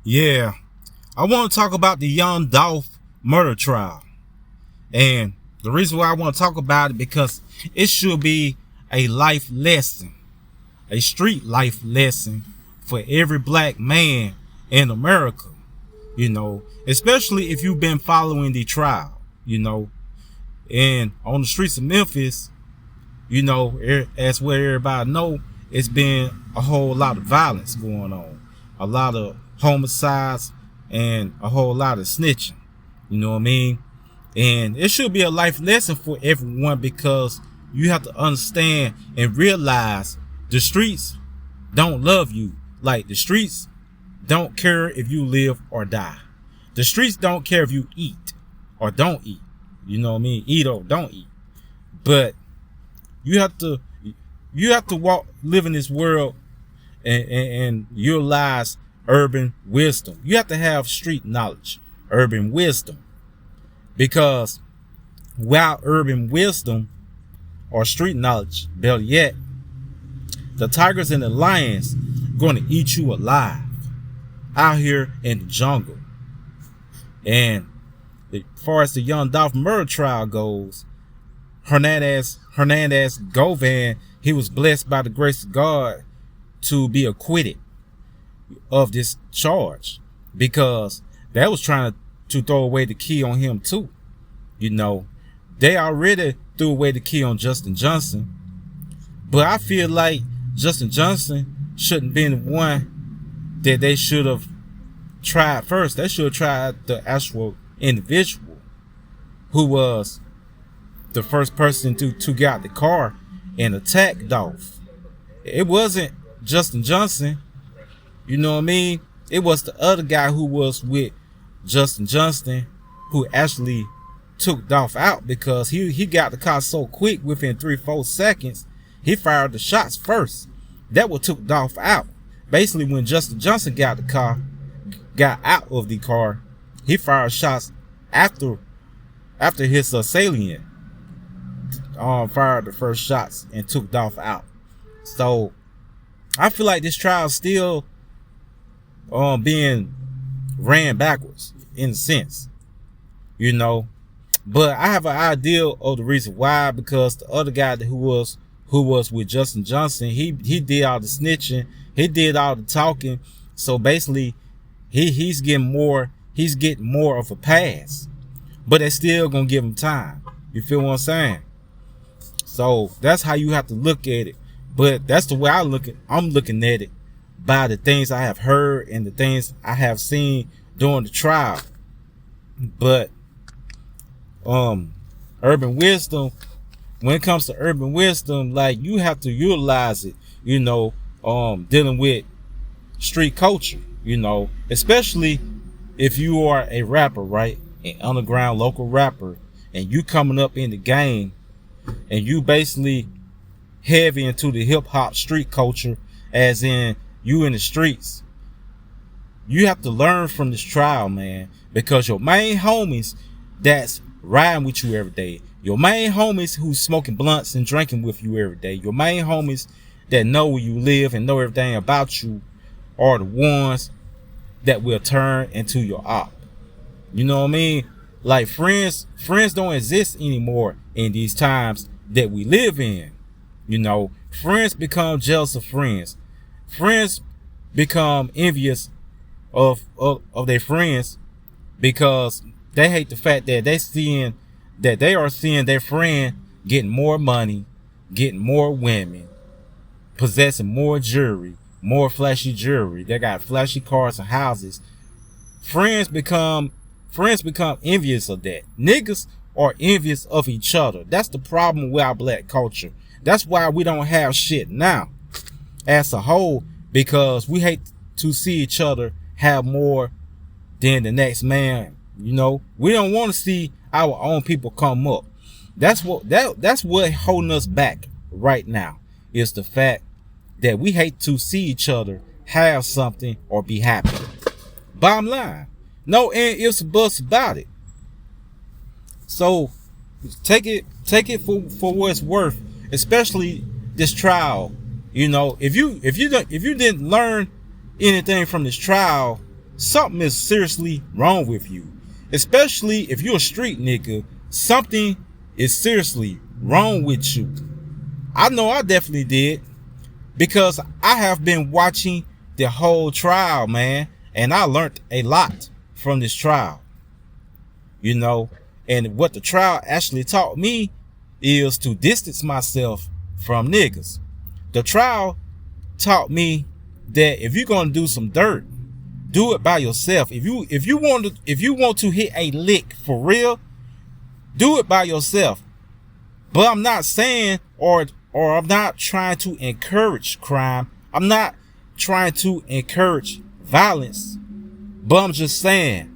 Yeah, I want to talk about the Young Dolph murder trial. And the reason why I want to talk about it because it should be a life lesson, a street life lesson for every black man in America, especially if you've been following the trial, and on the streets of Memphis, as where everybody know, it's been a whole lot of violence going on, a lot of homicides and a whole lot of snitching. You know what I mean? And it should be a life lesson for everyone because you have to understand and realize the streets don't love you. Like the streets don't care if you live or die. The streets don't care if you eat or don't eat. You know what I mean? Eat or don't eat. But you have to live in this world and utilize urban wisdom. You have to have street knowledge, urban wisdom. Because without urban wisdom or street knowledge, better yet, the tigers and the lions going to eat you alive out here in the jungle. And as far as the Young Dolph murder trial goes, Hernandez Govan, he was blessed by the grace of God to be acquitted of this charge because they was trying to throw away the key on him too. They already threw away the key on Justin Johnson, but I feel like Justin Johnson shouldn't be the one that they should have tried first. They should have tried the actual individual who was the first person to get out the car and attack Dolph. It wasn't Justin Johnson. You know what I mean? It was the other guy who was with Justin Johnson who actually took Dolph out because he got the car so quick within 3-4 seconds. He fired the shots first. That what took Dolph out. Basically, when Justin Johnson got out of the car, he fired shots after his assailant fired the first shots and took Dolph out. So I feel like this trial still being ran backwards in a sense, but I have an idea of the reason why, because the other guy who was with Justin Johnson, he did all the snitching, he did all the talking, so basically he's getting more of a pass, but they're still gonna give him time. You feel what I'm saying? So that's how you have to look at it. But that's the way I'm looking at it by the things I have heard and the things I have seen during the trial. But urban wisdom, when it comes to urban wisdom, like you have to utilize it, dealing with street culture, especially if you are a rapper, right? An underground local rapper, and you coming up in the game and you basically heavy into the hip hop street culture, as in you in the streets. You have to learn from this trial, man, because your main homies that's riding with you every day, your main homies who's smoking blunts and drinking with you every day, your main homies that know where you live and know everything about you are the ones that will turn into your op. You know what I mean? Like friends don't exist anymore in these times that we live in. Friends become jealous of friends. Friends become envious of their friends because they hate the fact that they are seeing their friend getting more money, getting more women, possessing more jewelry, more flashy jewelry. They got flashy cars and houses. Friends become envious of that. Niggas are envious of each other. That's the problem with our black culture. That's why we don't have shit now as a whole, because we hate to see each other have more than the next man. We don't want to see our own people come up. That's what holding us back right now, is the fact that we hate to see each other have something or be happy. Bottom line, no ifs or buts about it. So take it for what it's worth, especially this trial. If you didn't learn anything from this trial, something is seriously wrong with you. Especially if you're a street nigga, something is seriously wrong with you. I know I definitely did, because I have been watching the whole trial, man, and I learned a lot from this trial. You know, and what the trial actually taught me is to distance myself from niggas. The trial taught me that if you're gonna do some dirt, do it by yourself. If you want to hit a lick for real, do it by yourself. But I'm not saying or I'm not trying to encourage crime. I'm not trying to encourage violence. But I'm just saying,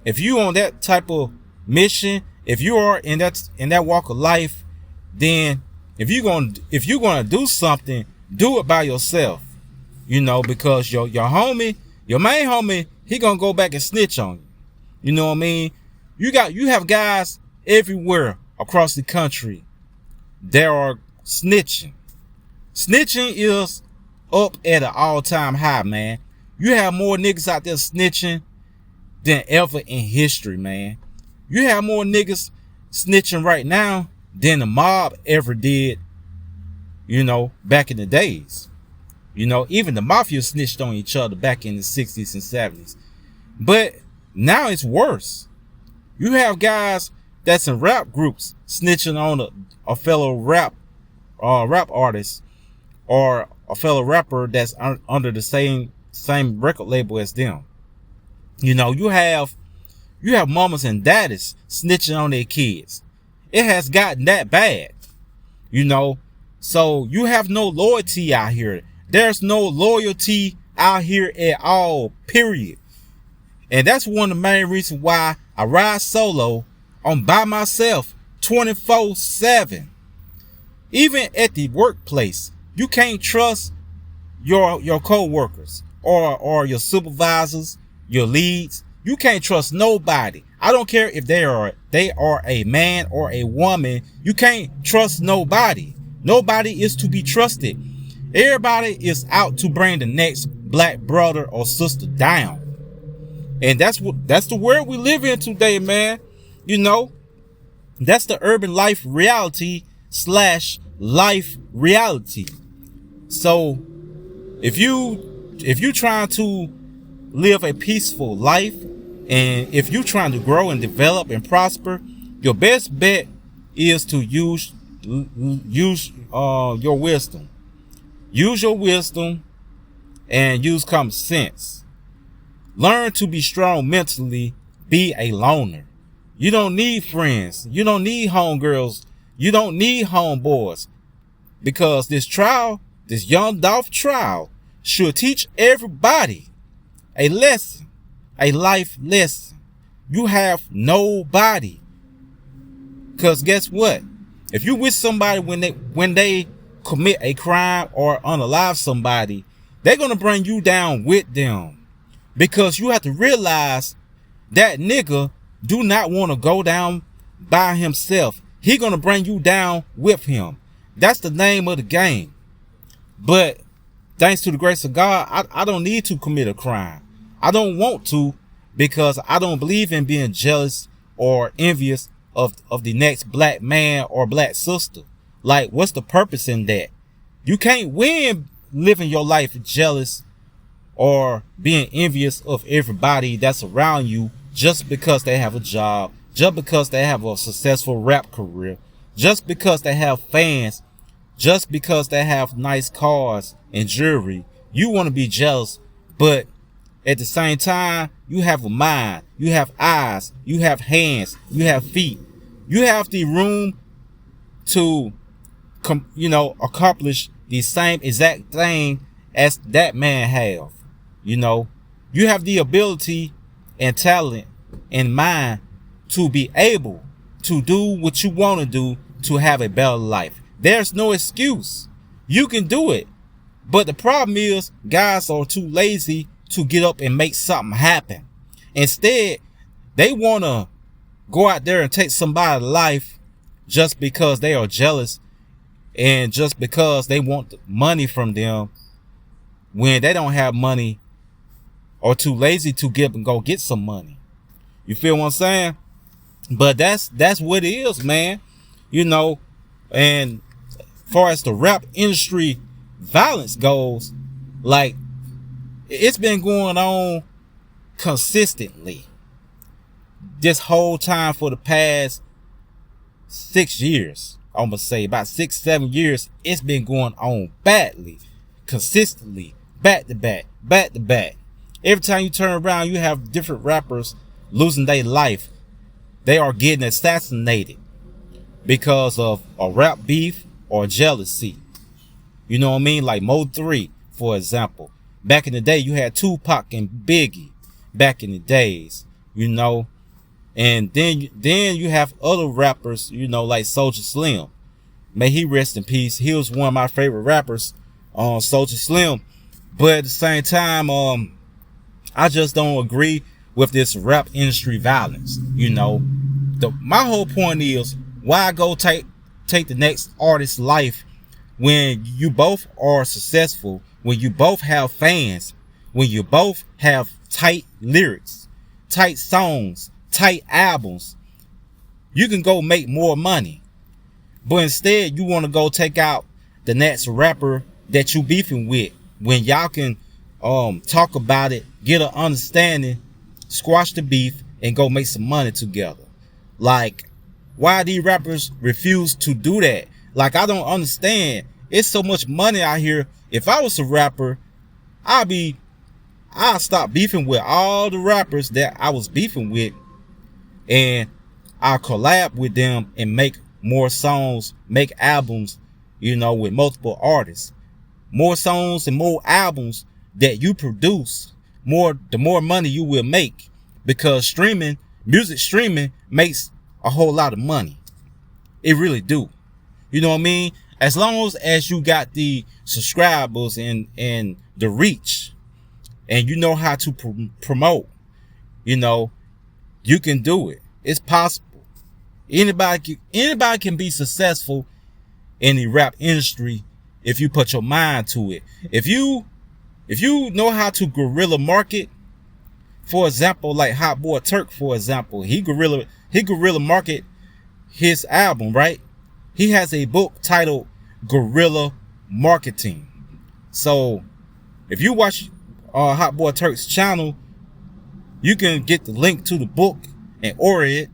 if you on that type of mission, if you are in that walk of life, then if you're gonna do something, do it by yourself. You know, because your homie, your main homie, he gonna go back and snitch on you. You know what I mean? You have guys everywhere across the country that are snitching. Snitching is up at an all-time high, man. You have more niggas out there snitching than ever in history, man. You have more niggas snitching right now than the mob ever did, you know, back in the days. You know, even the mafia snitched on each other back in the 60s and 70s. But now it's worse. You have guys that's in rap groups snitching on a fellow rap artist or a fellow rapper that's under the same record label as them. You know, you have mamas and daddies snitching on their kids. It has gotten that bad. You know, so you have no loyalty out here. There's no loyalty out here at all, period. And that's one of the main reasons why I ride solo. I'm by myself 24/7. Even at the workplace, you can't trust your co-workers or your supervisors, your leads. You can't trust nobody. I don't care if they are a man or a woman. You can't trust nobody. Nobody is to be trusted. Everybody is out to bring the next black brother or sister down. And that's the world we live in today, man. You know, that's the urban life reality / life reality. So if you trying to live a peaceful life, and if you're trying to grow and develop and prosper, your best bet is to use your wisdom. Use your wisdom and use common sense. Learn to be strong mentally. Be a loner. You don't need friends. You don't need homegirls. You don't need homeboys. Because this Young Dolph trial, should teach everybody a lesson, a life lesson. You have nobody. Because guess what? If you with somebody when they commit a crime or unalive somebody, they're going to bring you down with them. Because you have to realize that nigga do not want to go down by himself. He going to bring you down with him. That's the name of the game. But thanks to the grace of God, I don't need to commit a crime. I don't want to, because I don't believe in being jealous or envious of the next black man or black sister. Like, what's the purpose in that? You can't win living your life jealous or being envious of everybody that's around you just because they have a job, just because they have a successful rap career, just because they have fans, just because they have nice cars and jewelry. You want to be jealous, but at the same time, you have a mind, you have eyes, you have hands, you have feet. You have the room to accomplish the same exact thing as that man have. You know, you have the ability and talent and mind to be able to do what you want to do to have a better life. There's no excuse. You can do it. But the problem is, guys are too lazy to get up and make something happen. Instead, they want to go out there and take somebody's life just because they are jealous and just because they want money from them when they don't have money or too lazy to get up and go get some money. You feel what I'm saying? But that's what it is, man. You know, and far as the rap industry violence goes, like, it's been going on consistently this whole time for the past 6 years. I'm gonna say about 6-7 years. It's been going on badly, consistently, back to back. Every time you turn around, you have different rappers losing their life. They are getting assassinated because of a rap beef or jealousy. You know what I mean? Like Mo 3, for example. Back in the day, you had Tupac and Biggie. Back in the days, you know. And then you have other rappers, you know, like Soulja Slim. May he rest in peace. He was one of my favorite rappers, Soulja Slim. But at the same time, I just don't agree with this rap industry violence. You know, my whole point is, why go take the next artist's life when you both are successful, when you both have fans, when you both have tight lyrics, tight songs, tight albums? You can go make more money. But instead, you want to go take out the next rapper that you beefing with, when y'all can talk about it, get an understanding, squash the beef, and go make some money together. Like, why these rappers refuse to do that? Like, I don't understand. It's so much money out here. If I was a rapper, I'll stop beefing with all the rappers that I was beefing with, and I'll collab with them and make more songs, make albums, you know, with multiple artists. More songs and more albums that you produce, the more money you will make, because music streaming makes a whole lot of money. It really do. You know what I mean? As long as you got the subscribers and the reach, and you know how to promote, you know, you can do it. It's possible. Anybody can be successful in the rap industry if you put your mind to it. If you know how to guerrilla market, for example, like Hot Boy Turk, for example, he guerrilla market his album, right? He has a book titled Guerrilla Marketing. So if you watch Hot Boy Turk's channel, you can get the link to the book and order it.